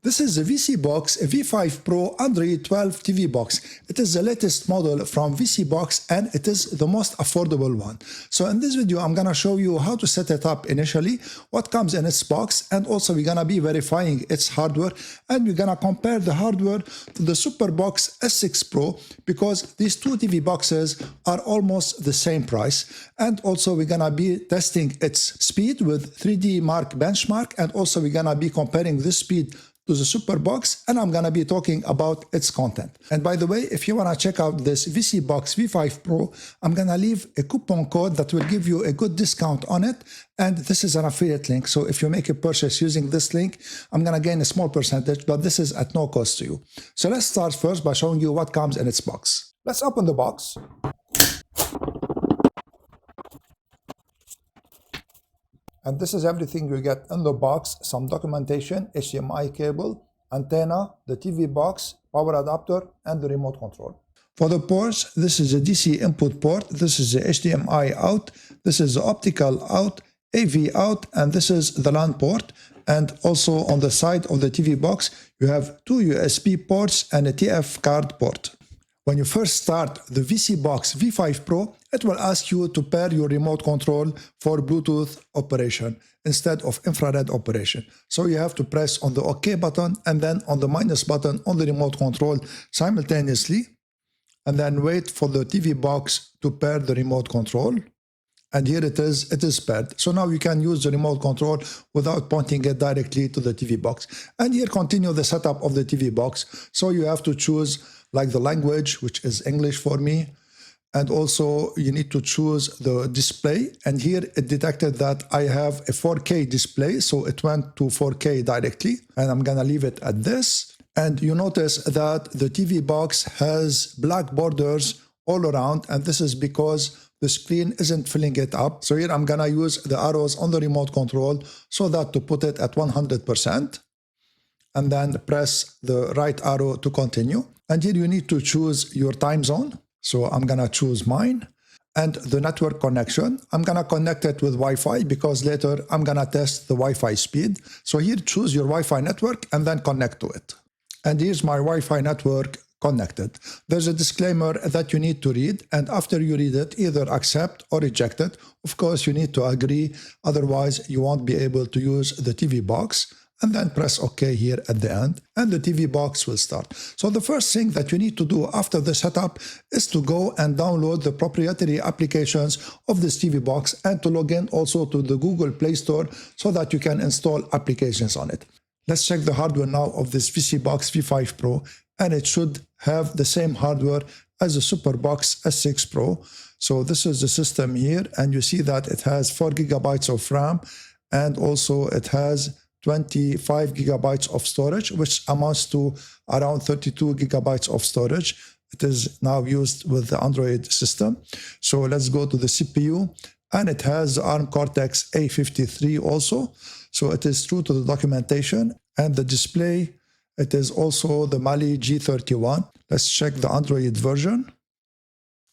This is the VSeeBox V5 Pro Android 12 TV box. It is the latest model from VSeeBox and it is the most affordable one. So in this video, I'm going to show you how to set it up initially, what comes in its box, and also we're going to be verifying its hardware, and we're going to compare the hardware to the SuperBox S6 Pro because these two TV boxes are almost the same price. And also we're going to be testing its speed with 3D Mark benchmark, and also we're going to be comparing this speed to the SuperBox, and I'm going to be talking about its content. And by the way, if you want to check out this VSeeBox V5 Pro, I'm going to leave a coupon code that will give you a good discount on it, and this is an affiliate link. So if you make a purchase using this link, I'm going to gain a small percentage, but this is at no cost to you. So let's start first by showing you what comes in its box. Let's open the box. And this is everything you get in the box: some documentation, HDMI cable, antenna, the TV box, power adapter, and the remote control. For the ports, this is a DC input port, this is the HDMI out, this is the optical out, AV out, and this is the LAN port. And also on the side of the TV box, you have two USB ports and a TF card port. When you first start the VSeeBox V5 Pro, it will ask you to pair your remote control for Bluetooth operation instead of infrared operation. So you have to press on the OK button and then on the minus button on the remote control simultaneously, and then wait for the TV box to pair the remote control. And here it is paired. So now you can use the remote control without pointing it directly to the TV box. And here continue the setup of the TV box. So you have to choose like the language, which is English for me. And also you need to choose the display. And here it detected that I have a 4K display. So it went to 4K directly. And I'm going to leave it at this. And you notice that the TV box has black borders all around. And this is because the screen isn't filling it up. So here I'm going to use the arrows on the remote control so that to put it at 100%. And then press the right arrow to continue. And here you need to choose your time zone. So I'm going to choose mine. And the network connection, I'm going to connect it with Wi-Fi because later I'm going to test the Wi-Fi speed. So here choose your Wi-Fi network and then connect to it. And here's my Wi-Fi network connected. There's a disclaimer that you need to read, and after you read it, either accept or reject it. Of course, you need to agree, otherwise you won't be able to use the TV box. And then press OK here at the end, and the TV box will start. So the first thing that you need to do after the setup is to go and download the proprietary applications of this TV box and to log in also to the Google Play Store so that you can install applications on it. Let's check the hardware now of this VSeeBox V5 Pro, and it should have the same hardware as the SuperBox S6 Pro. So this is the system here, and you see that it has 4 GB of RAM, and also it has 25 GB of storage, which amounts to around 32 GB of storage. It is now used with the Android system. So let's go to the CPU, and it has the ARM Cortex A53 also. So it is true to the documentation. And the display, it is also the Mali G31. Let's check the Android version.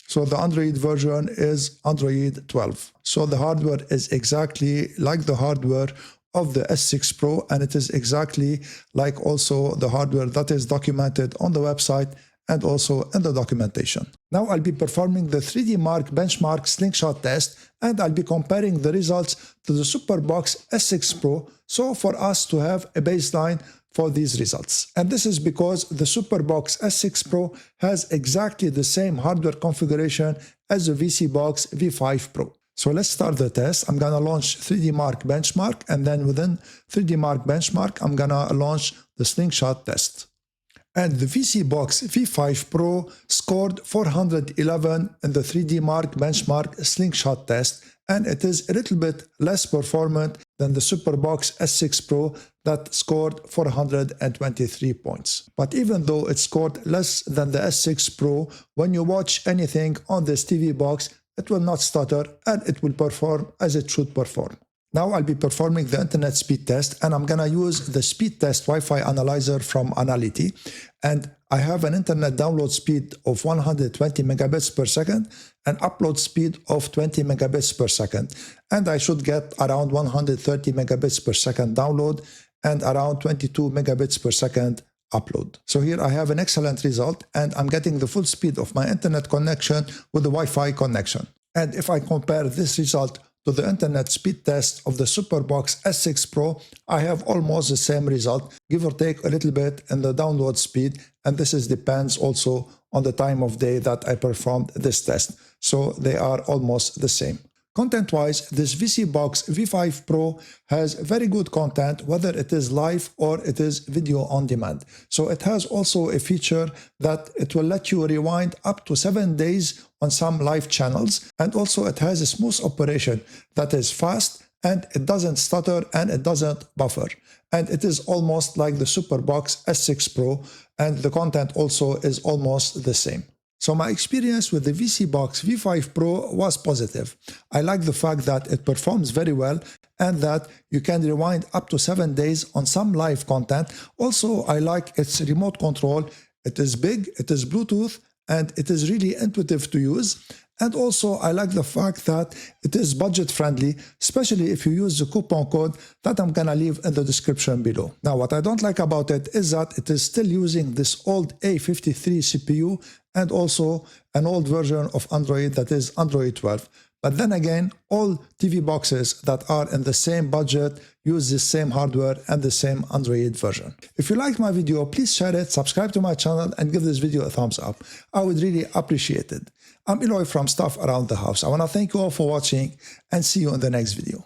So the Android version is Android 12. So the hardware is exactly like the hardware of the S6 Pro, and it is exactly like also the hardware that is documented on the website and also in the documentation. Now I'll be performing the 3D Mark benchmark slingshot test, and I'll be comparing the results to the SuperBox S6 Pro, so for us to have a baseline for these results. And this is because the SuperBox S6 Pro has exactly the same hardware configuration as the VSeeBox V5 Pro. So let's start the test. I'm going to launch 3D Mark benchmark, and then within 3D Mark benchmark, I'm going to launch the slingshot test. And the VSeeBox V5 Pro scored 411 in the 3D Mark benchmark slingshot test, and it is a little bit less performant than the SuperBox S6 Pro that scored 423 points. But even though it scored less than the S6 Pro, when you watch anything on this TV box, it will not stutter and it will perform as it should perform. Now I'll be performing the internet speed test, and I'm going to use the speed test Wi-Fi analyzer from Anality. And I have an internet download speed of 120 megabits per second and upload speed of 20 megabits per second. And I should get around 130 megabits per second download and around 22 megabits per second upload. So here I have an excellent result, and I'm getting the full speed of my internet connection with the Wi-Fi connection. And if I compare this result to the internet speed test of the SuperBox S6 Pro, I have almost the same result, give or take a little bit in the download speed, and this depends also on the time of day that I performed this test. So they are almost the same. Content-wise, this VSeeBox V5 Pro has very good content, whether it is live or it is video on demand. So it has also a feature that it will let you rewind up to 7 days on some live channels. And also it has a smooth operation that is fast, and it doesn't stutter and it doesn't buffer. And it is almost like the SuperBox S6 Pro, and the content also is almost the same. So my experience with the VSeeBox V5 Pro was positive. I like the fact that it performs very well and that you can rewind up to 7 days on some live content. Also, I like its remote control. It is big, it is Bluetooth, and it is really intuitive to use. And also, I like the fact that it is budget friendly, especially if you use the coupon code that I'm gonna leave in the description below. Now, what I don't like about it is that it is still using this old A53 CPU and also an old version of Android that is Android 12. But then again, all TV boxes that are in the same budget use the same hardware and the same Android version. If you liked my video, please share it, subscribe to my channel, and give this video a thumbs up. I would really appreciate it. I'm Eloy from Stuff Around the House. I want to thank you all for watching and see you in the next video.